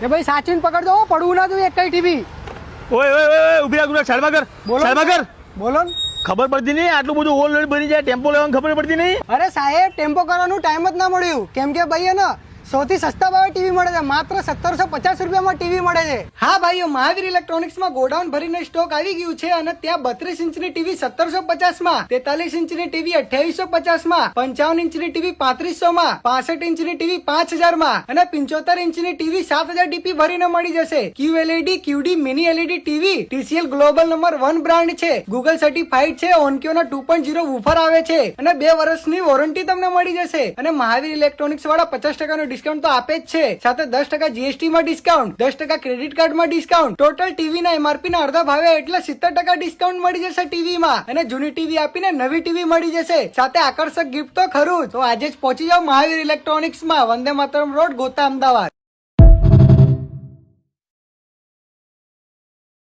કે ભાઈ સાચીને પકડજો પડવું ના જોઈએ કઈ ટીવી. ઓય ઓય ઓય ઉભી રાખ સાઈડમાં કર. બોલો સાઈડમાં કર. બોલો ને. ખબર પડતી નહીં આટલું બધું ઓલરેડી બની જાય ટેમ્પો લેવાની ખબર પડતી નહીં. અરે સાહેબ ટેમ્પો કરવાનું ટાઈમ જ ના મળ્યું કેમ કે ભાઈ ને સૌથી સસ્તા ભાવે ટીવી મળે છે માત્ર 1750 રૂપિયામાં ટીવી મળે છે. હા ભાઈઓ મહાવીર ઇલેક્ટ્રોનિક્સમાં ગોડાઉન ભરીને સ્ટોક આવી ગયું છે અને ત્યાં 32 ઇંચની ટીવી 1750 માં, 43 ઇંચની ટીવી 2850 માં, 55 ઇંચની ટીવી 3500 માં, 65 ઇંચની ટીવી 5000 માં અને 75 ઇંચની ટીવી 7000 ડીપી ભરીને મળી જશે. QLED QD mini LED TV TCL global number 1 brand છે, ગૂગલ સર્ટિફાઈડ છે, ઓનક્યોના 2.0 વૂફર આવે છે અને 2 વર્ષની વોરંટી તમને મળી જશે. અને મહાવીર ઇલેક્ટ્રોનિક્સ વાળા 50% ડિસ્કાઉન્ટ તો આપે જ છે, સાથે 10% GST માં ડિસ્કાઉન્ટ, 10% ક્રેડિટ કાર્ડ માં ડિસ્કાઉન્ટ, ટોટલ ટીવી ના MRP ના અડધા ભાવે એટલે 70% ડિસ્કાઉન્ટ મળી જશે ટીવી માં અને જૂની ટીવી આપીને નવી ટીવી મળી જશે, સાથે આકર્ષક ગિફ્ટ તો ખરું. તો આજે જ પહોંચી જાઓ મહાવીર ઇલેક્ટ્રોનિક્સ માં, વંદે માતરમ રોડ, ગોતા, અમદાવાદ.